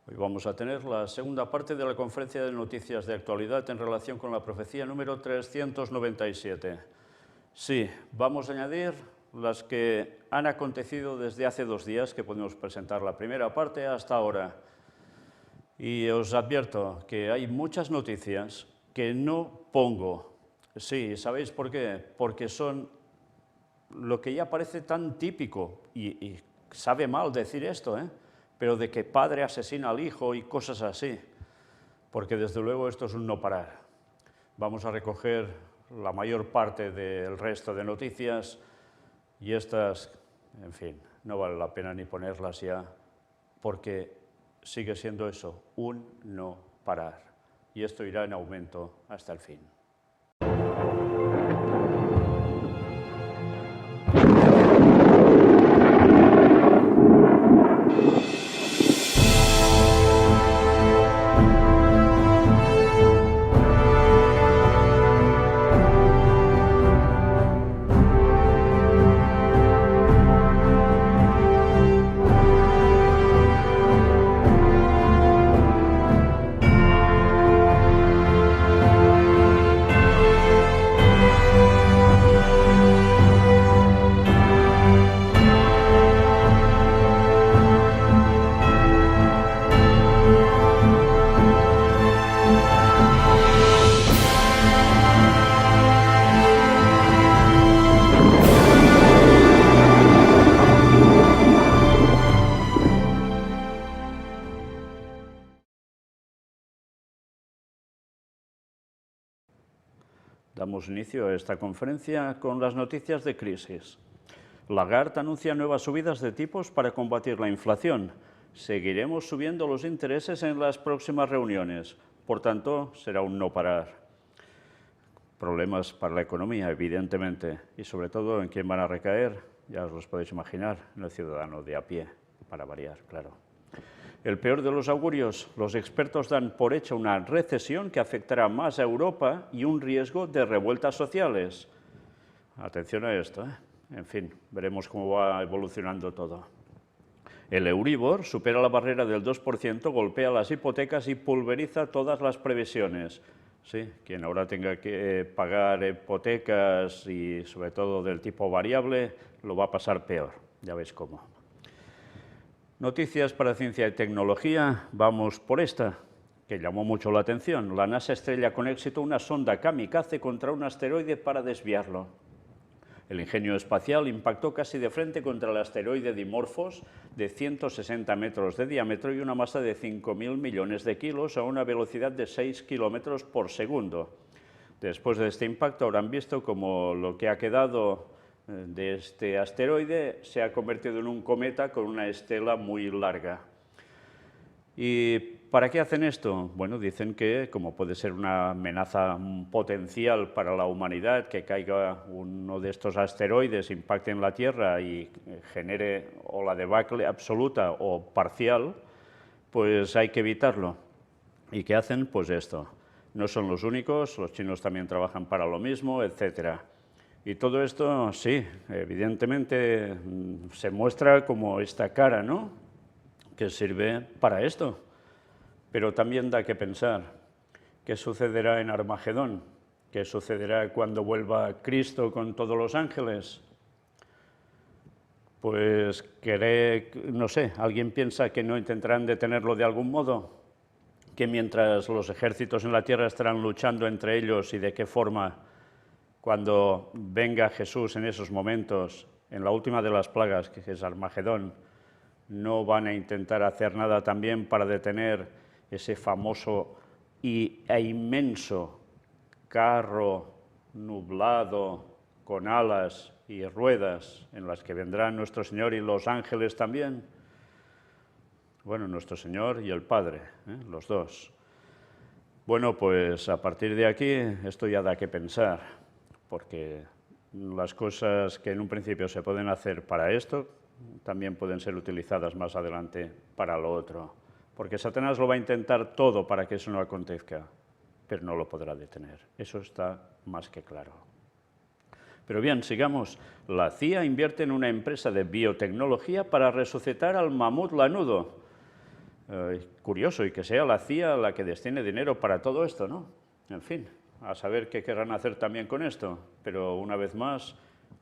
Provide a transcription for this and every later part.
Hoy vamos a tener la segunda parte de la conferencia de noticias de actualidad en relación con la profecía número 397. Sí, vamos a añadir las que han acontecido desde hace 2 días, que podemos presentar la primera parte hasta ahora. Y os advierto que hay muchas noticias que no pongo. Sí, ¿sabéis por qué? Porque son lo que ya parece tan típico, y sabe mal decir esto, pero de que padre asesina al hijo y cosas así, porque desde luego esto es un no parar. Vamos a recoger la mayor parte del resto de noticias y estas, en fin, no vale la pena ni ponerlas ya, porque sigue siendo eso, un no parar. Y esto irá en aumento hasta el fin. Damos inicio a esta conferencia con las noticias de crisis. Lagarde anuncia nuevas subidas de tipos para combatir la inflación. Seguiremos subiendo los intereses en las próximas reuniones. Por tanto, será un no parar. Problemas para la economía, evidentemente, y sobre todo en quién van a recaer, ya os los podéis imaginar, en el ciudadano de a pie, para variar, claro. El peor de los augurios, los expertos dan por hecha una recesión que afectará más a Europa y un riesgo de revueltas sociales. Atención a esto, En fin, veremos cómo va evolucionando todo. El Euribor supera la barrera del 2%, golpea las hipotecas y pulveriza todas las previsiones. Sí, quien ahora tenga que pagar hipotecas y sobre todo del tipo variable, lo va a pasar peor, ya veis cómo. Noticias para ciencia y tecnología, vamos por esta, que llamó mucho la atención. La NASA estrella con éxito una sonda kamikaze contra un asteroide para desviarlo. El ingenio espacial impactó casi de frente contra el asteroide Dimorphos, de 160 metros de diámetro y una masa de 5.000 millones de kilos a una velocidad de 6 kilómetros por segundo. Después de este impacto habrán visto cómo lo que ha quedado de este asteroide se ha convertido en un cometa con una estela muy larga. ¿Y para qué hacen esto? Bueno, dicen que como puede ser una amenaza potencial para la humanidad, que caiga uno de estos asteroides, impacte en la Tierra y genere o la debacle absoluta o parcial, pues hay que evitarlo. ¿Y qué hacen? Pues esto. No son los únicos, los chinos también trabajan para lo mismo, etcétera. Y todo esto, sí, evidentemente se muestra como esta cara, ¿no?, que sirve para esto. Pero también da que pensar, ¿qué sucederá en Armagedón? ¿Qué sucederá cuando vuelva Cristo con todos los ángeles? Pues, no sé, ¿alguien piensa que no intentarán detenerlo de algún modo? ¿Que mientras los ejércitos en la tierra estarán luchando entre ellos y de qué forma? Cuando venga Jesús en esos momentos, en la última de las plagas, que es Armagedón, no van a intentar hacer nada también para detener ese famoso e inmenso carro nublado con alas y ruedas en las que vendrán nuestro Señor y los ángeles también. Bueno, nuestro Señor y el Padre, los dos. Bueno, pues a partir de aquí esto ya da que pensar, porque las cosas que en un principio se pueden hacer para esto también pueden ser utilizadas más adelante para lo otro, porque Satanás lo va a intentar todo para que eso no acontezca, pero no lo podrá detener. Eso está más que claro. Pero bien, sigamos. La CIA invierte en una empresa de biotecnología para resucitar al mamut lanudo. Curioso, y que sea la CIA la que destine dinero para todo esto, ¿no? En fin, a saber qué querrán hacer también con esto, pero una vez más,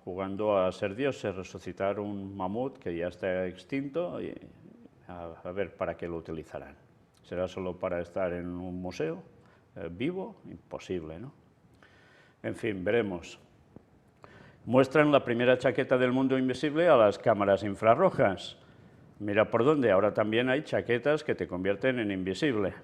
jugando a ser dioses, resucitar un mamut que ya está extinto, y a ver para qué lo utilizarán. ¿Será solo para estar en un museo vivo? Imposible, ¿no? En fin, veremos. Muestran la primera chaqueta del mundo invisible a las cámaras infrarrojas. Mira por dónde, ahora también hay chaquetas que te convierten en invisible.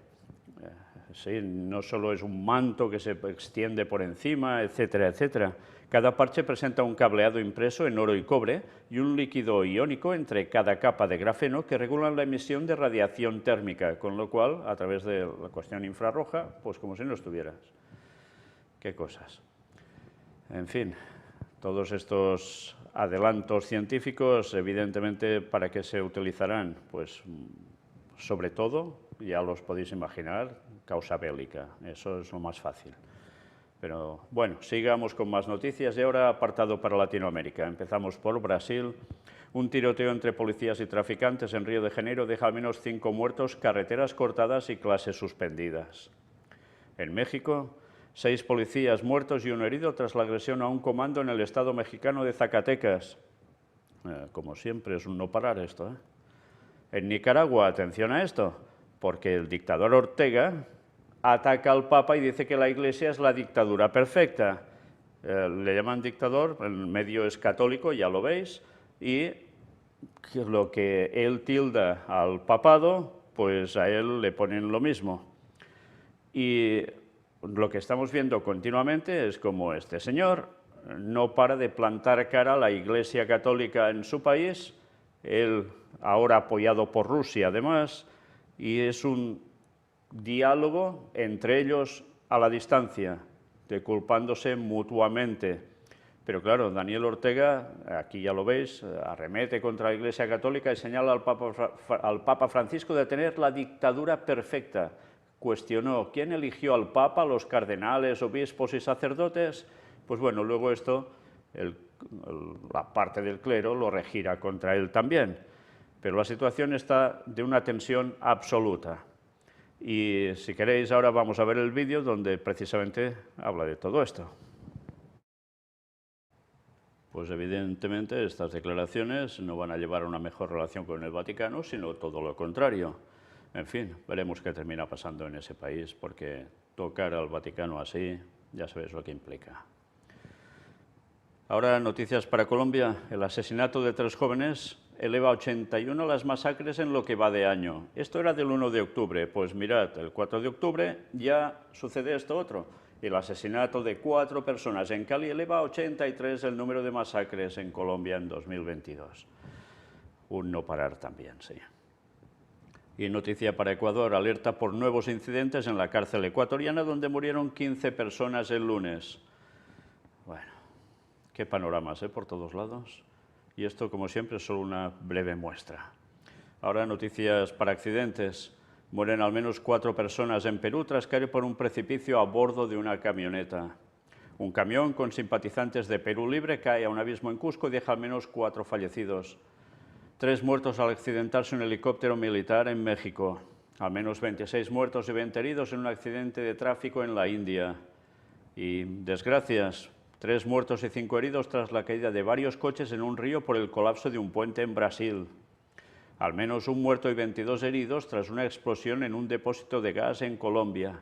Sí, no solo es un manto que se extiende por encima, etcétera, etcétera. Cada parche presenta un cableado impreso en oro y cobre y un líquido iónico entre cada capa de grafeno que regulan la emisión de radiación térmica, con lo cual, a través de la cuestión infrarroja, pues como si no estuvieras. Qué cosas. En fin, todos estos adelantos científicos, evidentemente, ¿para qué se utilizarán? Pues, sobre todo, ya los podéis imaginar, causa bélica. Eso es lo más fácil. Pero, bueno, sigamos con más noticias y ahora apartado para Latinoamérica. Empezamos por Brasil. Un tiroteo entre policías y traficantes en Río de Janeiro deja al menos 5 muertos, carreteras cortadas y clases suspendidas. En México, 6 policías muertos y 1 herido tras la agresión a un comando en el estado mexicano de Zacatecas. Como siempre, es un no parar esto, ¿eh? En Nicaragua, atención a esto, porque el dictador Ortega ataca al Papa y dice que la Iglesia es la dictadura perfecta. Le llaman dictador, el medio es católico, ya lo veis, y lo que él tilda al papado, pues a él le ponen lo mismo. Y lo que estamos viendo continuamente es como este señor no para de plantar cara a la Iglesia Católica en su país, él ahora apoyado por Rusia además, y es un diálogo entre ellos a la distancia, culpándose mutuamente. Pero claro, Daniel Ortega, aquí ya lo veis, arremete contra la Iglesia Católica y señala al Papa Francisco de tener la dictadura perfecta. Cuestionó, ¿quién eligió al Papa, los cardenales, obispos y sacerdotes? Pues bueno, luego esto, la parte del clero lo regira contra él también. Pero la situación está de una tensión absoluta. Y si queréis, ahora vamos a ver el vídeo donde precisamente habla de todo esto. Pues evidentemente estas declaraciones no van a llevar a una mejor relación con el Vaticano, sino todo lo contrario. En fin, veremos qué termina pasando en ese país, porque tocar al Vaticano así, ya sabéis lo que implica. Ahora, noticias para Colombia. El asesinato de 3 jóvenes eleva a 81 las masacres en lo que va de año. Esto era del 1 de octubre. Pues mirad, el 4 de octubre ya sucede esto otro. El asesinato de 4 personas en Cali eleva a 83 el número de masacres en Colombia en 2022. Un no parar también, sí. Y noticia para Ecuador, alerta por nuevos incidentes en la cárcel ecuatoriana donde murieron 15 personas el lunes. Bueno, qué panoramas, por todos lados. Y esto, como siempre, es solo una breve muestra. Ahora noticias para accidentes. Mueren al menos 4 personas en Perú tras caer por un precipicio a bordo de una camioneta. Un camión con simpatizantes de Perú Libre cae a un abismo en Cusco y deja al menos 4 fallecidos. 3 muertos al accidentarse un helicóptero militar en México. Al menos 26 muertos y 20 heridos en un accidente de tráfico en la India. Y desgracias, 3 muertos y 5 heridos tras la caída de varios coches en un río por el colapso de un puente en Brasil. Al menos 1 muerto y 22 heridos tras una explosión en un depósito de gas en Colombia.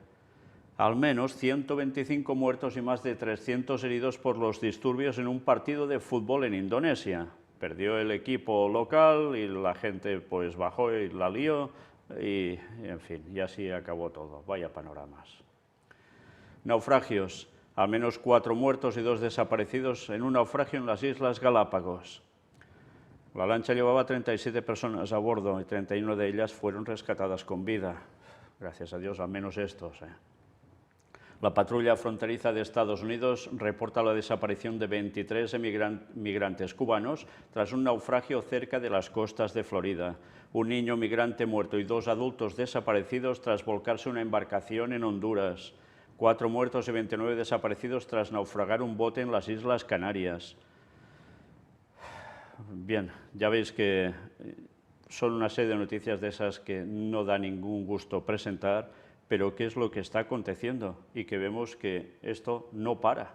Al menos 125 muertos y más de 300 heridos por los disturbios en un partido de fútbol en Indonesia. Perdió el equipo local y la gente pues bajó y la lió y en fin, y así acabó todo. Vaya panoramas. Naufragios. Al menos 4 muertos y 2 desaparecidos en un naufragio en las Islas Galápagos. La lancha llevaba 37 personas a bordo y 31 de ellas fueron rescatadas con vida. Gracias a Dios, al menos estos. La patrulla fronteriza de Estados Unidos reporta la desaparición de 23 migrantes cubanos tras un naufragio cerca de las costas de Florida. Un niño migrante muerto y 2 adultos desaparecidos tras volcarse una embarcación en Honduras. 4 muertos y 29 desaparecidos tras naufragar un bote en las Islas Canarias. Bien, ya veis que son una serie de noticias de esas que no da ningún gusto presentar, pero qué es lo que está aconteciendo y que vemos que esto no para.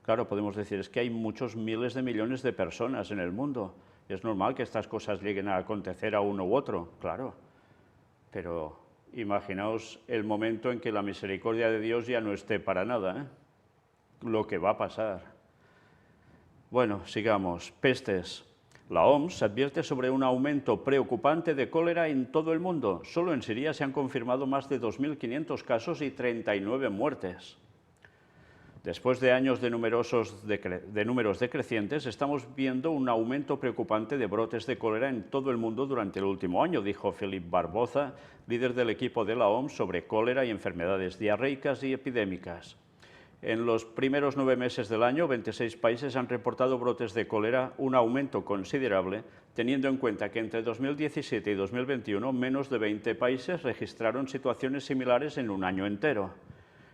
Claro, podemos decir, es que hay muchos miles de millones de personas en el mundo. Es normal que estas cosas lleguen a acontecer a uno u otro, claro. Pero imaginaos el momento en que la misericordia de Dios ya no esté para nada, ¿eh? Lo que va a pasar. Bueno, sigamos. Pestes. La OMS advierte sobre un aumento preocupante de cólera en todo el mundo. Solo en Siria se han confirmado más de 2.500 casos y 39 muertes. Después de años de números decrecientes, estamos viendo un aumento preocupante de brotes de cólera en todo el mundo durante el último año, dijo Philip Barboza, líder del equipo de la OMS sobre cólera y enfermedades diarreicas y epidémicas. En los primeros 9 meses del año, 26 países han reportado brotes de cólera, un aumento considerable, teniendo en cuenta que entre 2017 y 2021 menos de 20 países registraron situaciones similares en un año entero.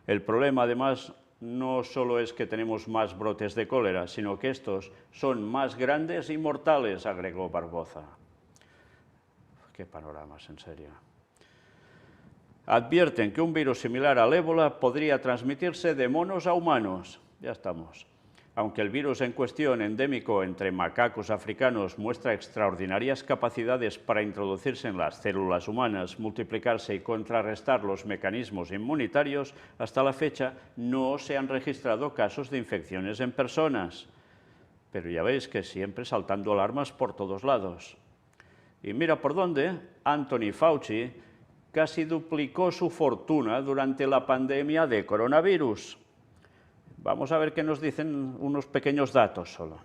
El problema, además, no solo es que tenemos más brotes de cólera, sino que estos son más grandes y mortales, agregó Barboza. Qué panoramas, en serio. Advierten que un virus similar al ébola podría transmitirse de monos a humanos. Ya estamos. Aunque el virus en cuestión, endémico entre macacos africanos, muestra extraordinarias capacidades para introducirse en las células humanas, multiplicarse y contrarrestar los mecanismos inmunitarios, hasta la fecha no se han registrado casos de infecciones en personas. Pero ya veis que siempre saltando alarmas por todos lados. Y mira por dónde, Anthony Fauci casi duplicó su fortuna durante la pandemia de coronavirus. Vamos a ver qué nos dicen unos pequeños datos solo.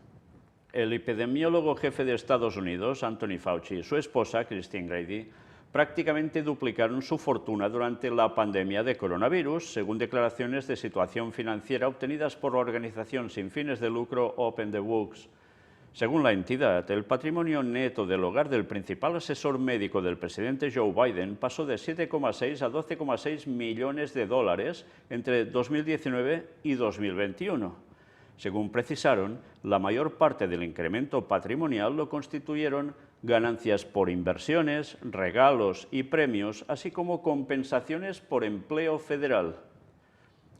El epidemiólogo jefe de Estados Unidos, Anthony Fauci, y su esposa, Christine Grady, prácticamente duplicaron su fortuna durante la pandemia de coronavirus, según declaraciones de situación financiera obtenidas por la organización sin fines de lucro Open the Books. Según la entidad, el patrimonio neto del hogar del principal asesor médico del presidente Joe Biden pasó de 7,6 a 12,6 millones de dólares entre 2019 y 2021. Según precisaron, la mayor parte del incremento patrimonial lo constituyeron ganancias por inversiones, regalos y premios, así como compensaciones por empleo federal.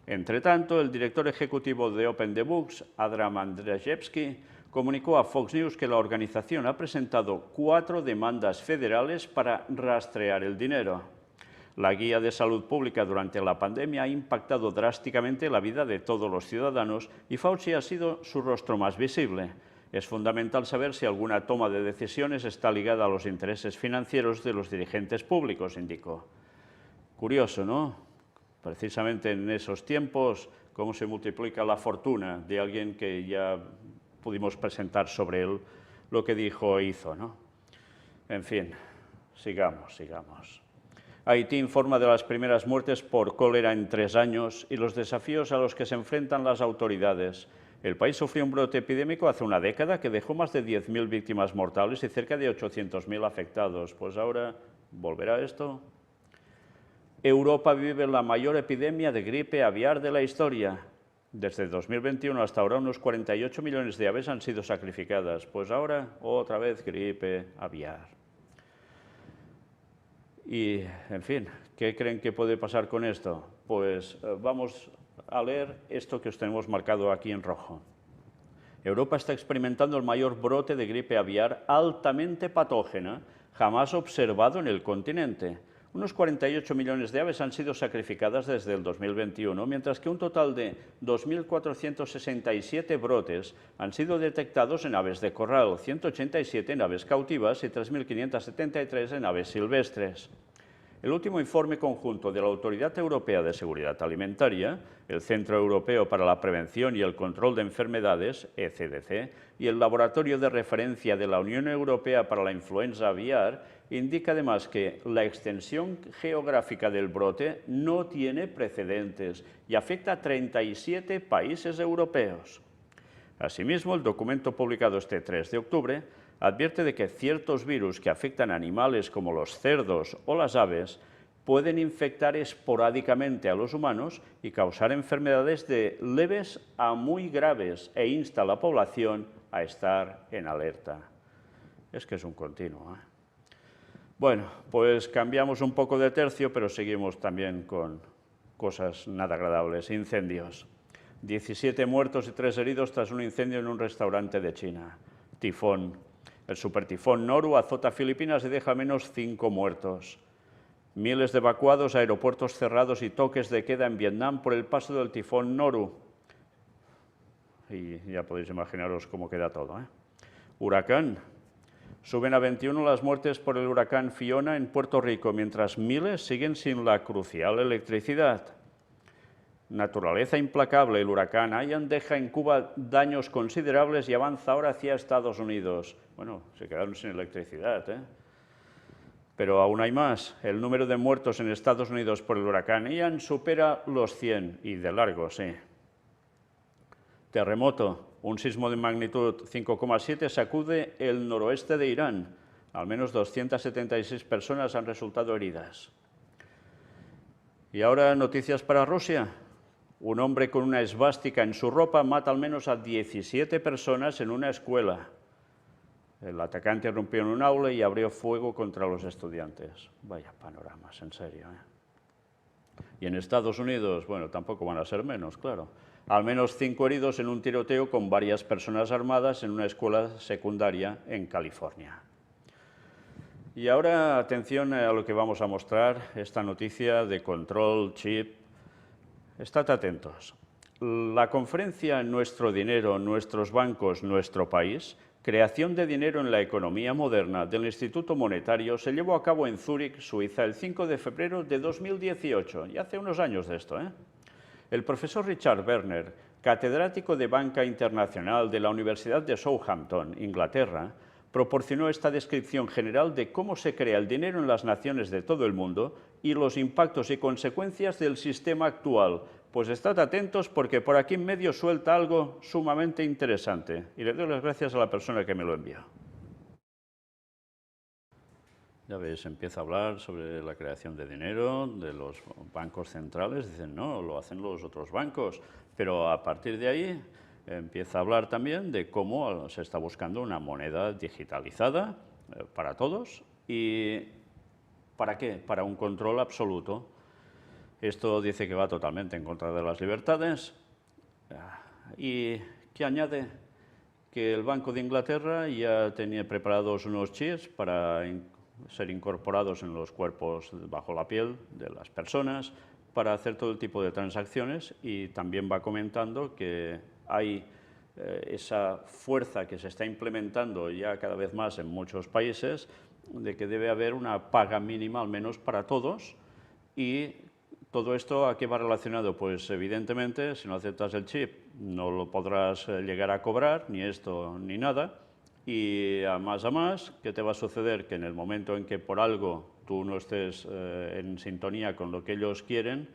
Entre tanto, el director ejecutivo de Open the Books, Adam Andrzejewski, comunicó a Fox News que la organización ha presentado 4 demandas federales para rastrear el dinero. La guía de salud pública durante la pandemia ha impactado drásticamente la vida de todos los ciudadanos y Fauci ha sido su rostro más visible. Es fundamental saber si alguna toma de decisiones está ligada a los intereses financieros de los dirigentes públicos, indicó. Curioso, ¿no? Precisamente en esos tiempos, cómo se multiplica la fortuna de alguien que ya pudimos presentar sobre él lo que dijo e hizo, ¿no? En fin, sigamos. Haití informa de las primeras muertes por cólera en 3 años y los desafíos a los que se enfrentan las autoridades. El país sufrió un brote epidémico hace una década que dejó más de 10.000 víctimas mortales y cerca de 800.000 afectados. Pues ahora, ¿volverá esto? Europa vive la mayor epidemia de gripe aviar de la historia. Desde 2021 hasta ahora unos 48 millones de aves han sido sacrificadas. Pues ahora otra vez gripe aviar. Y, en fin, ¿qué creen que puede pasar con esto? Pues vamos a leer esto que os tenemos marcado aquí en rojo. Europa está experimentando el mayor brote de gripe aviar altamente patógena jamás observado en el continente. Unos 48 millones de aves han sido sacrificadas desde el 2021, mientras que un total de 2.467 brotes han sido detectados en aves de corral, 187 en aves cautivas y 3.573 en aves silvestres. El último informe conjunto de la Autoridad Europea de Seguridad Alimentaria, el Centro Europeo para la Prevención y el Control de Enfermedades, ECDC, y el Laboratorio de Referencia de la Unión Europea para la Influenza Aviar, indica además que la extensión geográfica del brote no tiene precedentes y afecta a 37 países europeos. Asimismo, el documento publicado este 3 de octubre advierte de que ciertos virus que afectan a animales como los cerdos o las aves pueden infectar esporádicamente a los humanos y causar enfermedades de leves a muy graves e insta a la población a estar en alerta. Es que es un continuo, ¿eh? Bueno, pues cambiamos un poco de tercio, pero seguimos también con cosas nada agradables. Incendios. 17 muertos y 3 heridos tras un incendio en un restaurante de China. Tifón. El supertifón Noru azota Filipinas y deja al menos 5 muertos. Miles de evacuados, aeropuertos cerrados y toques de queda en Vietnam por el paso del tifón Noru. Y ya podéis imaginaros cómo queda todo, ¿eh? Huracán. Suben a 21 las muertes por el huracán Fiona en Puerto Rico, mientras miles siguen sin la crucial electricidad. Naturaleza implacable, el huracán Ian deja en Cuba daños considerables y avanza ahora hacia Estados Unidos. Bueno, se quedaron sin electricidad, ¿eh? Pero aún hay más. El número de muertos en Estados Unidos por el huracán Ian supera los 100, y de largo, sí. Terremoto. Un sismo de magnitud 5,7 sacude el noroeste de Irán. Al menos 276 personas han resultado heridas. Y ahora noticias para Rusia. Un hombre con una esvástica en su ropa mata al menos a 17 personas en una escuela. El atacante irrumpió en un aula y abrió fuego contra los estudiantes. Vaya panoramas, en serio, ¿eh? Y en Estados Unidos, bueno, tampoco van a ser menos, claro. Al menos 5 heridos en un tiroteo con varias personas armadas en una escuela secundaria en California. Y ahora, atención a lo que vamos a mostrar, esta noticia de control chip. Estad atentos. La conferencia Nuestro dinero, nuestros bancos, nuestro país, creación de dinero en la economía moderna del Instituto Monetario, se llevó a cabo en Zúrich, Suiza, el 5 de febrero de 2018, y hace unos años de esto, ¿eh? El profesor Richard Werner, catedrático de Banca Internacional de la Universidad de Southampton, Inglaterra, proporcionó esta descripción general de cómo se crea el dinero en las naciones de todo el mundo y los impactos y consecuencias del sistema actual. Pues estad atentos porque por aquí en medio suelta algo sumamente interesante. Y le doy las gracias a la persona que me lo envió. Ya veis, empieza a hablar sobre la creación de dinero de los bancos centrales. Dicen, no, lo hacen los otros bancos. Pero a partir de ahí empieza a hablar también de cómo se está buscando una moneda digitalizada para todos. ¿Y para qué? Para un control absoluto. Esto dice que va totalmente en contra de las libertades. ¿Y qué añade? Que el Banco de Inglaterra ya tenía preparados unos chips para ser incorporados en los cuerpos bajo la piel de las personas para hacer todo el tipo de transacciones, y también va comentando que hay esa fuerza que se está implementando ya cada vez más en muchos países de que debe haber una paga mínima al menos para todos. Y todo esto, ¿a qué va relacionado? Pues evidentemente, si no aceptas el chip, no lo podrás llegar a cobrar, ni esto ni nada. Y a más, ¿qué te va a suceder? Que en el momento en que por algo tú no estés en sintonía con lo que ellos quieren,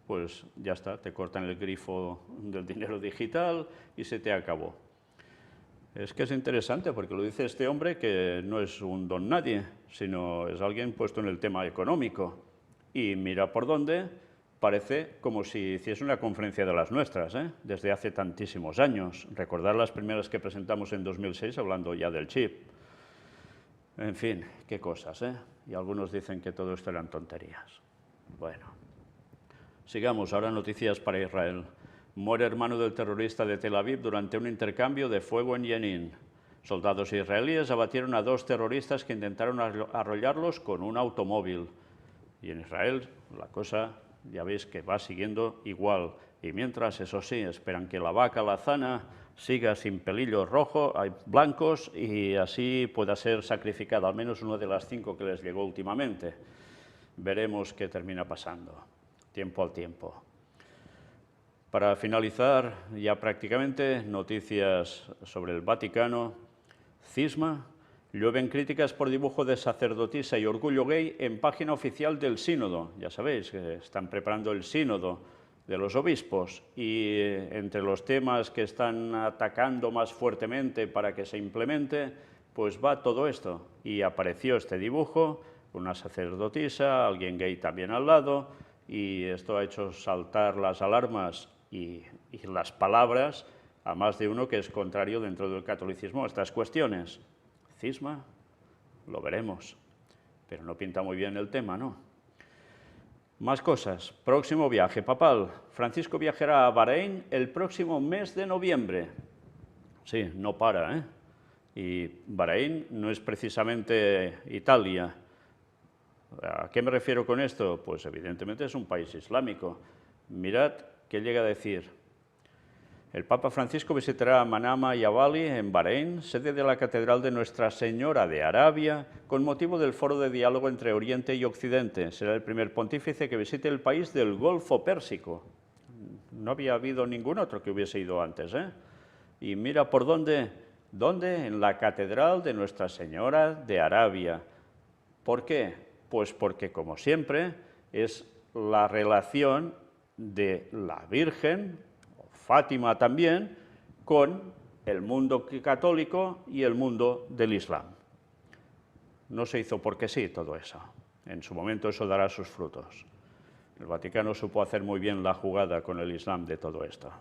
pues ya está, te cortan el grifo del dinero digital y se te acabó. Es que es interesante porque lo dice este hombre que no es un don nadie, sino es alguien puesto en el tema económico. Y mira por dónde, parece como si hiciese una conferencia de las nuestras, ¿eh? Desde hace tantísimos años. Recordar las primeras que presentamos en 2006 hablando ya del chip. En fin, qué cosas, ¿eh? Y algunos dicen que todo esto eran tonterías. Bueno, sigamos. Ahora noticias para Israel. Muere hermano del terrorista de Tel Aviv durante un intercambio de fuego en Jenin. Soldados israelíes abatieron a 2 terroristas que intentaron arrollarlos con un automóvil. Y en Israel la cosa, ya veis que va siguiendo igual. Y mientras, eso sí, esperan que la vaca lazana siga sin pelillos blancos y así pueda ser sacrificada, al menos una de las 5 que les llegó últimamente. Veremos qué termina pasando, tiempo al tiempo. Para finalizar, ya prácticamente, noticias sobre el Vaticano. Cisma. Llueven críticas por dibujo de sacerdotisa y orgullo gay en página oficial del sínodo. Ya sabéis que están preparando el sínodo de los obispos y entre los temas que están atacando más fuertemente para que se implemente, pues va todo esto. Y apareció este dibujo, una sacerdotisa, alguien gay también al lado, y esto ha hecho saltar las alarmas y las palabras a más de uno que es contrario dentro del catolicismo a estas cuestiones. Cisma, lo veremos. pero no pinta muy bien el tema, ¿no? Más cosas. Próximo viaje papal. Francisco viajará a Bahrein el próximo mes de noviembre. Sí, no para, ¿eh? Y Bahrein no es precisamente Italia. ¿A qué me refiero con esto? Pues evidentemente es un país islámico. Mirad qué llega a decir. El Papa Francisco visitará Manama y Bali, en Bahrein, sede de la Catedral de Nuestra Señora de Arabia, con motivo del Foro de Diálogo entre Oriente y Occidente. Será el primer pontífice que visite el país del Golfo Pérsico. No había habido ningún otro que hubiese ido antes, ¿eh? Y mira por dónde. ¿Dónde? En la Catedral de Nuestra Señora de Arabia. ¿Por qué? Pues porque, como siempre, es la relación de la Virgen, Fátima también, con el mundo católico y el mundo del Islam. No se hizo porque sí todo eso. En su momento eso dará sus frutos. El Vaticano supo hacer muy bien la jugada con el Islam de todo esto.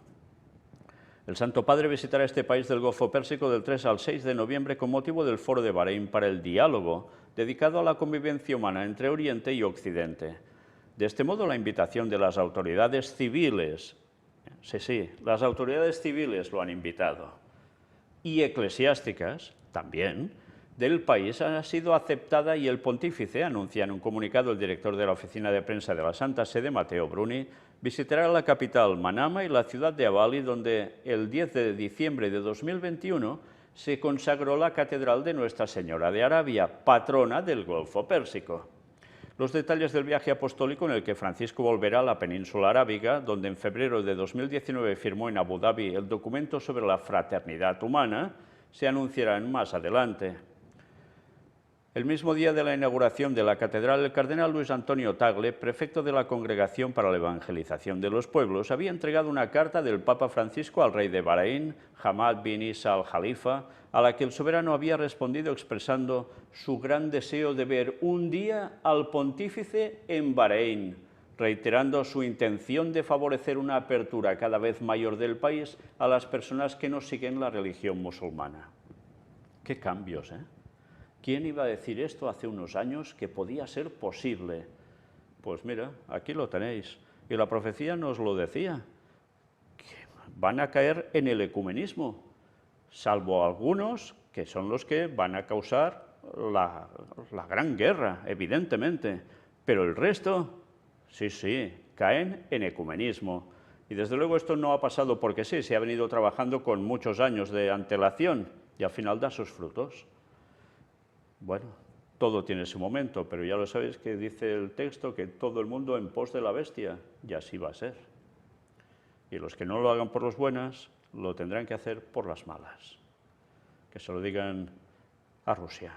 El Santo Padre visitará este país del Golfo Pérsico del 3 al 6 de noviembre con motivo del Foro de Bahrein para el diálogo, dedicado a la convivencia humana entre Oriente y Occidente. De este modo, la invitación de las autoridades civiles, sí, las autoridades civiles lo han invitado, y eclesiásticas también, del país ha sido aceptada y el pontífice, anuncia en un comunicado el director de la oficina de prensa de la Santa Sede, Matteo Bruni, visitará la capital Manama y la ciudad de Bali, donde el 10 de diciembre de 2021 se consagró la Catedral de Nuestra Señora de Arabia, patrona del Golfo Pérsico. Los detalles del viaje apostólico en el que Francisco volverá a la península arábiga, donde en febrero de 2019 firmó en Abu Dhabi el documento sobre la fraternidad humana, se anunciarán más adelante. El mismo día de la inauguración de la catedral, el cardenal Luis Antonio Tagle, prefecto de la Congregación para la Evangelización de los Pueblos, había entregado una carta del Papa Francisco al rey de Bahrein, Hamad bin Isa al-Jalifa, a la que el soberano había respondido expresando su gran deseo de ver un día al pontífice en Bahrein, reiterando su intención de favorecer una apertura cada vez mayor del país a las personas que no siguen la religión musulmana. ¡Qué cambios, eh! ¿Quién iba a decir esto hace unos años que podía ser posible? Pues mira, aquí lo tenéis. Y la profecía nos lo decía, que van a caer en el ecumenismo, salvo algunos que son los que van a causar la gran guerra, evidentemente. Pero el resto, sí, caen en ecumenismo. Y desde luego esto no ha pasado porque sí, se ha venido trabajando con muchos años de antelación y al final da sus frutos. Bueno, todo tiene su momento, pero ya lo sabéis que dice el texto que todo el mundo en pos de la bestia, y así va a ser. Y los que no lo hagan por las buenas, lo tendrán que hacer por las malas. Que se lo digan a Rusia.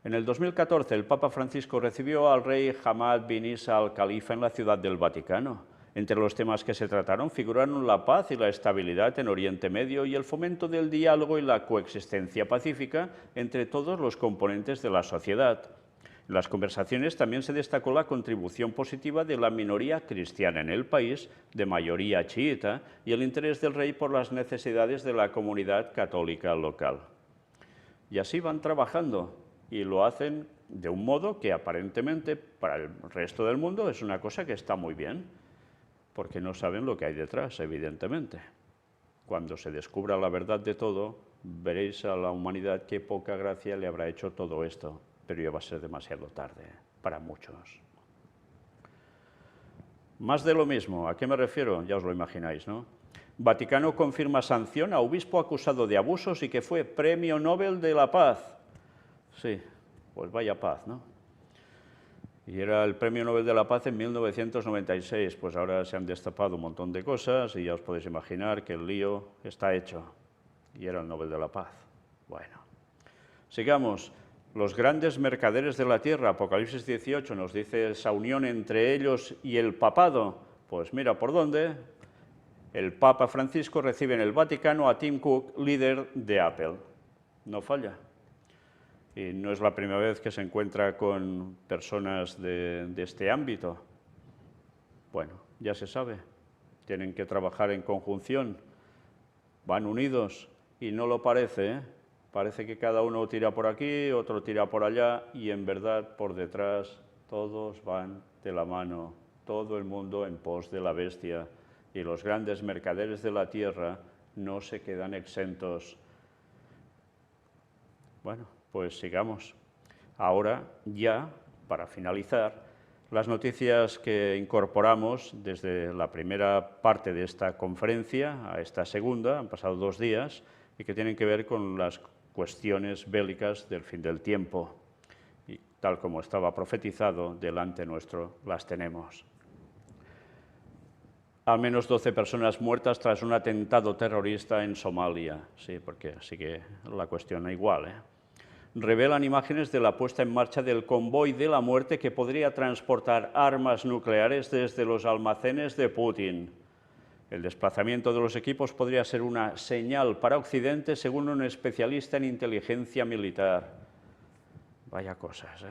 En el 2014, el Papa Francisco recibió al rey Hamad bin Isa al-Khalifa en la Ciudad del Vaticano. Entre los temas que se trataron figuraron la paz y la estabilidad en Oriente Medio y el fomento del diálogo y la coexistencia pacífica entre todos los componentes de la sociedad. En las conversaciones también se destacó la contribución positiva de la minoría cristiana en el país, de mayoría chiita, y el interés del rey por las necesidades de la comunidad católica local. Y así van trabajando, y lo hacen de un modo que aparentemente para el resto del mundo es una cosa que está muy bien, porque no saben lo que hay detrás, evidentemente. Cuando se descubra la verdad de todo, veréis a la humanidad qué poca gracia le habrá hecho todo esto, pero ya va a ser demasiado tarde para muchos. Más de lo mismo, ¿a qué me refiero? Ya os lo imagináis, ¿no? Vaticano confirma sanción a obispo acusado de abusos y que fue Premio Nobel de la Paz. Sí, pues vaya paz, ¿no? Y era el Premio Nobel de la Paz en 1996, pues ahora se han destapado un montón de cosas y ya os podéis imaginar que el lío está hecho. Y era el Nobel de la Paz. Bueno, sigamos. Los grandes mercaderes de la tierra, Apocalipsis 18, nos dice esa unión entre ellos y el papado. Pues mira por dónde. El Papa Francisco recibe en el Vaticano a Tim Cook, líder de Apple. No falla. Y no es la primera vez que se encuentra con personas de este ámbito. Bueno, ya se sabe, tienen que trabajar en conjunción, van unidos, y no lo parece, ¿eh? Parece que cada uno tira por aquí, otro tira por allá, y en verdad por detrás todos van de la mano, todo el mundo en pos de la bestia, y los grandes mercaderes de la tierra no se quedan exentos. Bueno, pues sigamos. Ahora ya, para finalizar, las noticias que incorporamos desde la primera parte de esta conferencia a esta segunda, han pasado 2 días, y que tienen que ver con las cuestiones bélicas del fin del tiempo. Y tal como estaba profetizado, delante nuestro las tenemos. Al menos 12 personas muertas tras un atentado terrorista en Somalia. Sí, porque sigue la cuestión igual, Revelan imágenes de la puesta en marcha del convoy de la muerte que podría transportar armas nucleares desde los almacenes de Putin. El desplazamiento de los equipos podría ser una señal para Occidente, según un especialista en inteligencia militar. Vaya cosas,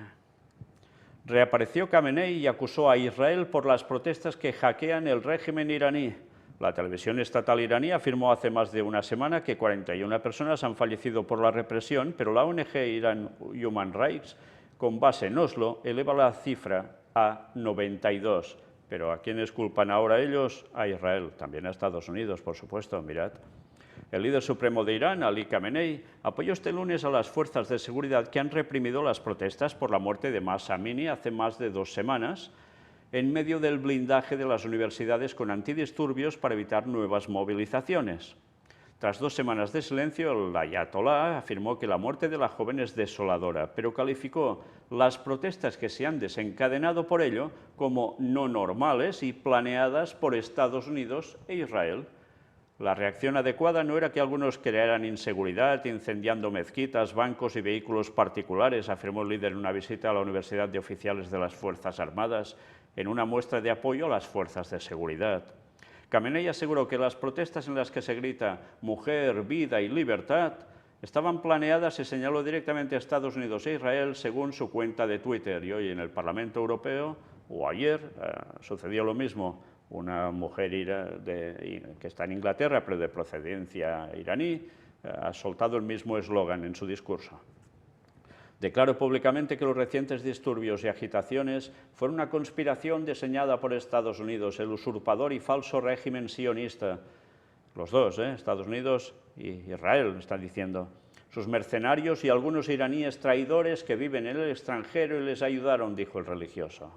Reapareció Khamenei y acusó a Israel por las protestas que hackean el régimen iraní. La televisión estatal iraní afirmó hace más de una semana que 41 personas han fallecido por la represión, pero la ONG Iran Human Rights, con base en Oslo, eleva la cifra a 92. ¿Pero a quiénes culpan ahora ellos? A Israel, también a Estados Unidos, por supuesto, mirad. El líder supremo de Irán, Ali Khamenei, apoyó este lunes a las fuerzas de seguridad que han reprimido las protestas por la muerte de Mahsa Amini hace más de 2 semanas, en medio del blindaje de las universidades con antidisturbios para evitar nuevas movilizaciones. Tras 2 semanas de silencio, el ayatolá afirmó que la muerte de la joven es desoladora, pero calificó las protestas que se han desencadenado por ello como no normales y planeadas por Estados Unidos e Israel. La reacción adecuada no era que algunos crearan inseguridad incendiando mezquitas, bancos y vehículos particulares, afirmó el líder en una visita a la Universidad de Oficiales de las Fuerzas Armadas, en una muestra de apoyo a las fuerzas de seguridad. Khamenei aseguró que las protestas en las que se grita «mujer, vida y libertad» estaban planeadas y señaló directamente a Estados Unidos e Israel según su cuenta de Twitter. Y hoy en el Parlamento Europeo, o ayer, sucedió lo mismo. Una mujer que está en Inglaterra, pero de procedencia iraní, ha soltado el mismo eslogan en su discurso. Declaró públicamente que los recientes disturbios y agitaciones fueron una conspiración diseñada por Estados Unidos, el usurpador y falso régimen sionista. Los dos, Estados Unidos y Israel, están diciendo. Sus mercenarios y algunos iraníes traidores que viven en el extranjero y les ayudaron, dijo el religioso.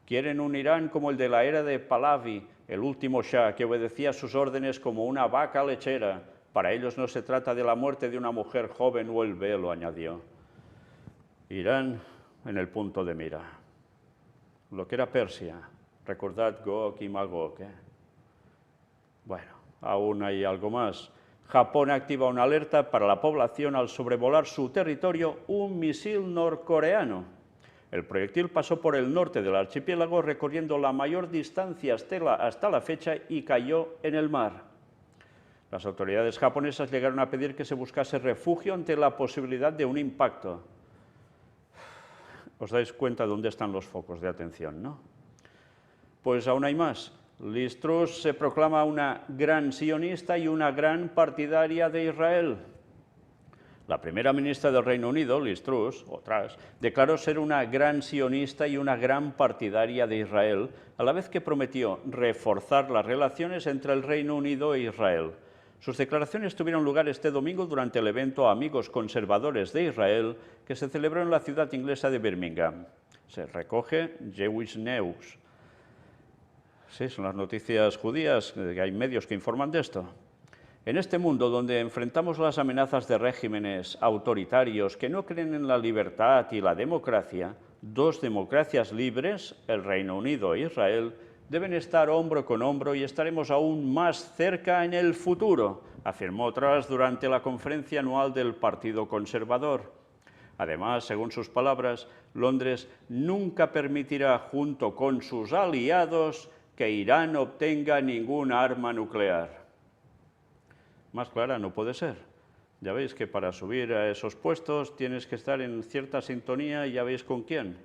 Quieren un Irán como el de la era de Pahlavi, el último Shah, que obedecía sus órdenes como una vaca lechera. Para ellos no se trata de la muerte de una mujer joven o el velo, añadió. Irán en el punto de mira. Lo que era Persia, recordad Gog y Magog. Bueno, aún hay algo más. Japón activa una alerta para la población al sobrevolar su territorio un misil norcoreano. El proyectil pasó por el norte del archipiélago recorriendo la mayor distancia hasta la fecha y cayó en el mar. Las autoridades japonesas llegaron a pedir que se buscase refugio ante la posibilidad de un impacto. ¿Os dais cuenta de dónde están los focos de atención, no? Pues aún hay más. Liz Truss se proclama una gran sionista y una gran partidaria de Israel. La primera ministra del Reino Unido, Liz Truss, declaró ser una gran sionista y una gran partidaria de Israel, a la vez que prometió reforzar las relaciones entre el Reino Unido e Israel. Sus declaraciones tuvieron lugar este domingo durante el evento Amigos Conservadores de Israel, que se celebró en la ciudad inglesa de Birmingham. Se recoge Jewish News. Sí, son las noticias judías, hay medios que informan de esto. En este mundo donde enfrentamos las amenazas de regímenes autoritarios que no creen en la libertad y la democracia, 2 democracias libres, el Reino Unido e Israel, deben estar hombro con hombro y estaremos aún más cerca en el futuro, afirmó Truss durante la conferencia anual del Partido Conservador. Además, según sus palabras, Londres nunca permitirá, junto con sus aliados, que Irán obtenga ningún arma nuclear. Más clara no puede ser. Ya veis que para subir a esos puestos tienes que estar en cierta sintonía y ya veis con quién.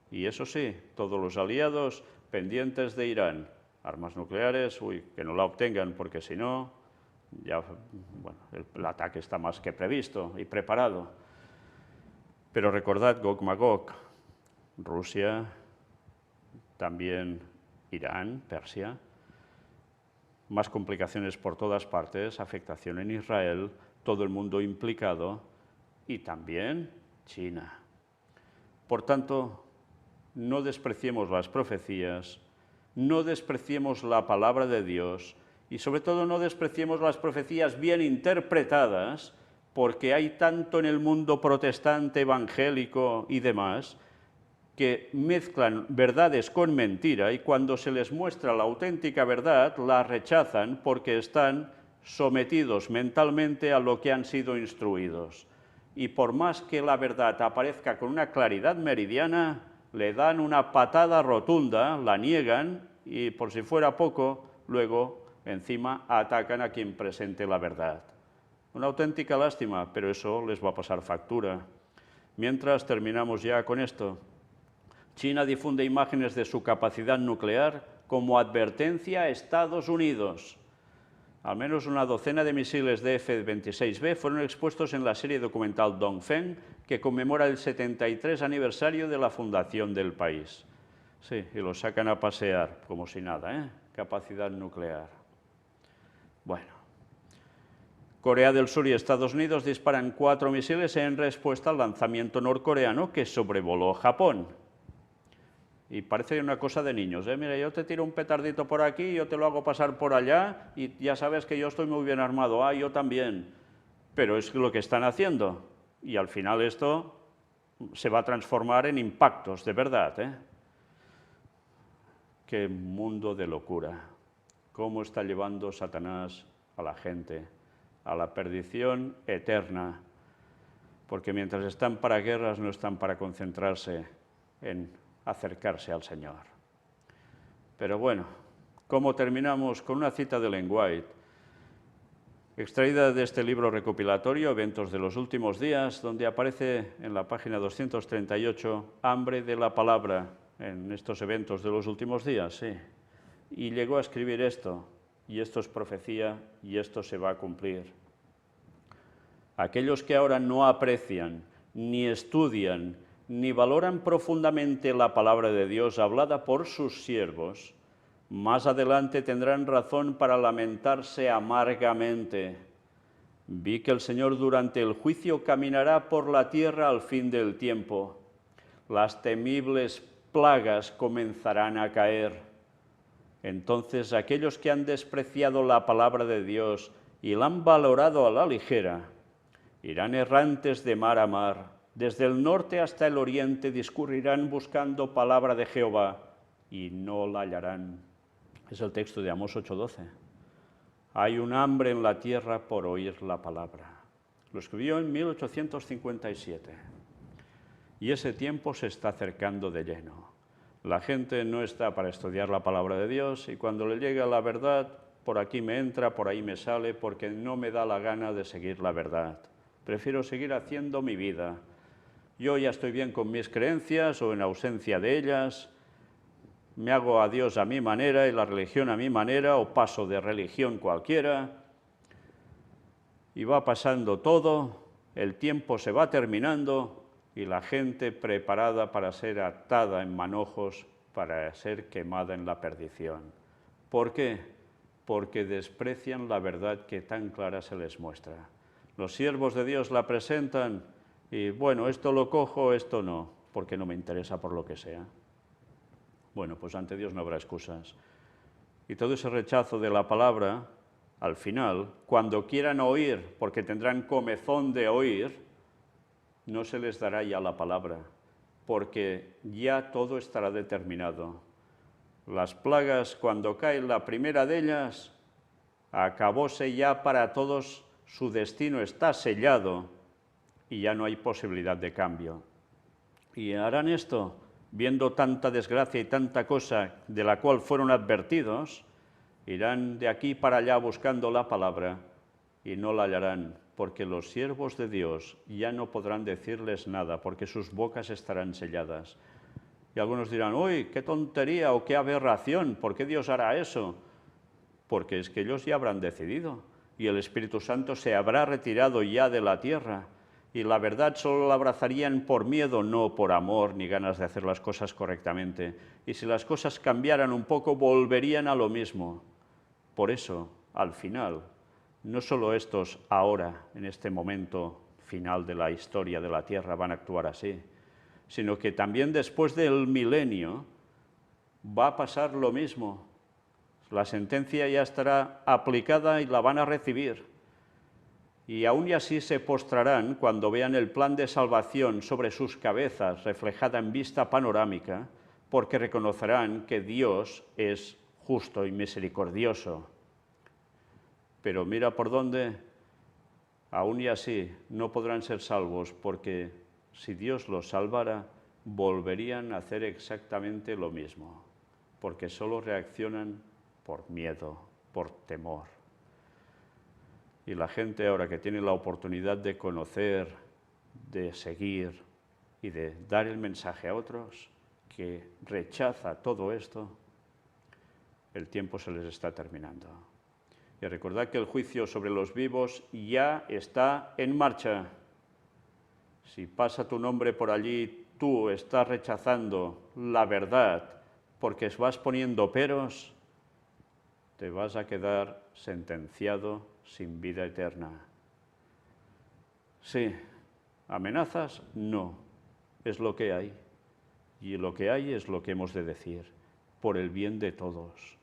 Y eso sí, todos los aliados pendientes de Irán. Armas nucleares, que no la obtengan, porque si no, Ya, bueno, el ataque está más que previsto y preparado. Pero recordad Gog-Magog, Rusia, también Irán, Persia, más complicaciones por todas partes, afectación en Israel, todo el mundo implicado y también China. Por tanto, no despreciemos las profecías, no despreciemos la palabra de Dios y sobre todo no despreciemos las profecías bien interpretadas, porque hay tanto en el mundo protestante, evangélico y demás, que mezclan verdades con mentira y cuando se les muestra la auténtica verdad, la rechazan porque están sometidos mentalmente a lo que han sido instruidos. Y por más que la verdad aparezca con una claridad meridiana, le dan una patada rotunda, la niegan y, por si fuera poco, luego encima atacan a quien presente la verdad. Una auténtica lástima, pero eso les va a pasar factura. Mientras terminamos ya con esto. China difunde imágenes de su capacidad nuclear como advertencia a Estados Unidos. Al menos una docena de misiles de F-26B fueron expuestos en la serie documental Dongfeng, que conmemora el 73 aniversario de la fundación del país. Sí, y los sacan a pasear, como si nada, ¿eh? Capacidad nuclear. Bueno. Corea del Sur y Estados Unidos disparan 4 misiles en respuesta al lanzamiento norcoreano que sobrevoló Japón. Y parece una cosa de niños, ¿eh? Mira, yo te tiro un petardito por aquí, yo te lo hago pasar por allá y ya sabes que yo estoy muy bien armado, yo también. Pero es lo que están haciendo y al final esto se va a transformar en impactos, de verdad, ¿eh? Qué mundo de locura. Cómo está llevando Satanás a la gente a la perdición eterna, porque mientras están para guerras no están para concentrarse en acercarse al Señor. Pero bueno, ¿cómo terminamos? Con una cita de Ellen White, extraída de este libro recopilatorio, Eventos de los Últimos Días, donde aparece en la página 238, hambre de la palabra, en estos eventos de los últimos días, sí. Y llegó a escribir esto, y esto es profecía, y esto se va a cumplir. Aquellos que ahora no aprecian, ni estudian, ni valoran profundamente la palabra de Dios hablada por sus siervos, más adelante tendrán razón para lamentarse amargamente. Vi que el Señor durante el juicio caminará por la tierra al fin del tiempo. Las temibles plagas comenzarán a caer. Entonces aquellos que han despreciado la palabra de Dios y la han valorado a la ligera, irán errantes de mar a mar, desde el norte hasta el oriente discurrirán buscando palabra de Jehová y no la hallarán. Es el texto de Amós 8:12. Hay un hambre en la tierra por oír la palabra. Lo escribió en 1857. Y ese tiempo se está acercando de lleno. La gente no está para estudiar la palabra de Dios y cuando le llega la verdad, por aquí me entra, por ahí me sale, porque no me da la gana de seguir la verdad. Prefiero seguir haciendo mi vida. Yo ya estoy bien con mis creencias o en ausencia de ellas. Me hago a Dios a mi manera y la religión a mi manera o paso de religión cualquiera. Y va pasando todo, el tiempo se va terminando y la gente preparada para ser atada en manojos, para ser quemada en la perdición. ¿Por qué? Porque desprecian la verdad que tan clara se les muestra. Los siervos de Dios la presentan y, bueno, esto lo cojo, esto no, porque no me interesa por lo que sea. Bueno, pues ante Dios no habrá excusas. Y todo ese rechazo de la palabra, al final, cuando quieran oír, porque tendrán comezón de oír, no se les dará ya la palabra, porque ya todo estará determinado. Las plagas, cuando cae la primera de ellas, acabóse ya para todos, su destino está sellado y ya no hay posibilidad de cambio. Y harán esto, viendo tanta desgracia y tanta cosa de la cual fueron advertidos, irán de aquí para allá buscando la palabra y no la hallarán, porque los siervos de Dios ya no podrán decirles nada, porque sus bocas estarán selladas. Y algunos dirán, uy, qué tontería o qué aberración, ¿por qué Dios hará eso? Porque es que ellos ya habrán decidido. y el Espíritu Santo se habrá retirado ya de la tierra, y la verdad solo la abrazarían por miedo, no por amor ni ganas de hacer las cosas correctamente. Y si las cosas cambiaran un poco, volverían a lo mismo. Por eso, al final, no solo estos ahora, en este momento final de la historia de la tierra, van a actuar así, sino que también después del milenio va a pasar lo mismo. La sentencia ya estará aplicada y la van a recibir. Y aún y así se postrarán cuando vean el plan de salvación sobre sus cabezas reflejada en vista panorámica, porque reconocerán que Dios es justo y misericordioso. Pero mira por dónde, aún y así no podrán ser salvos, porque si Dios los salvara, volverían a hacer exactamente lo mismo, porque solo reaccionan por miedo, por temor. Y la gente ahora que tiene la oportunidad de conocer, de seguir y de dar el mensaje a otros, que rechaza todo esto, el tiempo se les está terminando. Y recordad que el juicio sobre los vivos ya está en marcha. Si pasa tu nombre por allí, tú estás rechazando la verdad porque vas poniendo peros, te vas a quedar sentenciado sin vida eterna. Sí, amenazas, no, es lo que hay. Y lo que hay es lo que hemos de decir, por el bien de todos,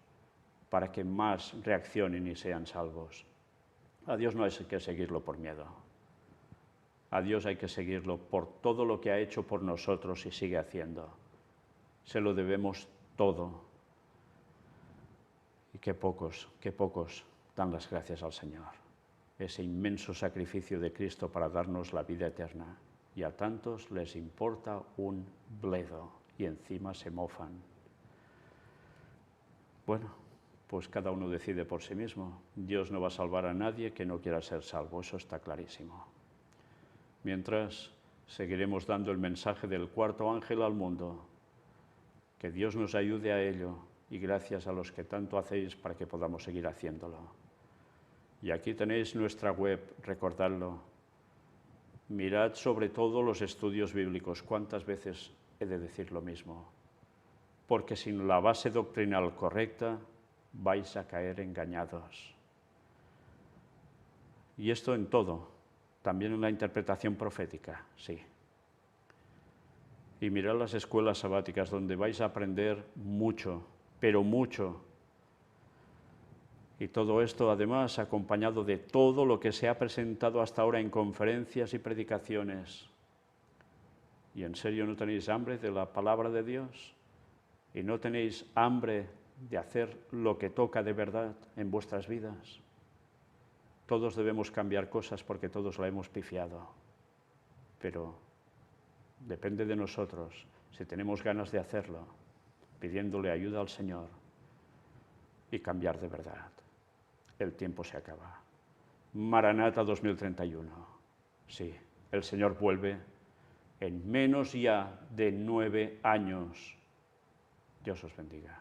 para que más reaccionen y sean salvos. A Dios no hay que seguirlo por miedo. A Dios hay que seguirlo por todo lo que ha hecho por nosotros y sigue haciendo. Se lo debemos todo. Y qué pocos dan las gracias al Señor. Ese inmenso sacrificio de Cristo para darnos la vida eterna. Y a tantos les importa un bledo y encima se mofan. Bueno, pues cada uno decide por sí mismo. Dios no va a salvar a nadie que no quiera ser salvo, eso está clarísimo. Mientras, seguiremos dando el mensaje del cuarto ángel al mundo. Que Dios nos ayude a ello y gracias a los que tanto hacéis para que podamos seguir haciéndolo. Y aquí tenéis nuestra web, recordadlo. Mirad sobre todo los estudios bíblicos. ¿Cuántas veces he de decir lo mismo? Porque sin la base doctrinal correcta vais a caer engañados. Y esto en todo, también en la interpretación profética, sí. Y mirad las escuelas sabáticas donde vais a aprender mucho, pero mucho. Y todo esto, además, acompañado de todo lo que se ha presentado hasta ahora en conferencias y predicaciones. ¿Y en serio no tenéis hambre de la palabra de Dios? ¿Y no tenéis hambre de hacer lo que toca de verdad en vuestras vidas? Todos debemos cambiar cosas porque todos la hemos pifiado. Pero depende de nosotros, si tenemos ganas de hacerlo, pidiéndole ayuda al Señor y cambiar de verdad. El tiempo se acaba. Maranata 2031. Sí, el Señor vuelve en menos ya de 9 años. Dios os bendiga.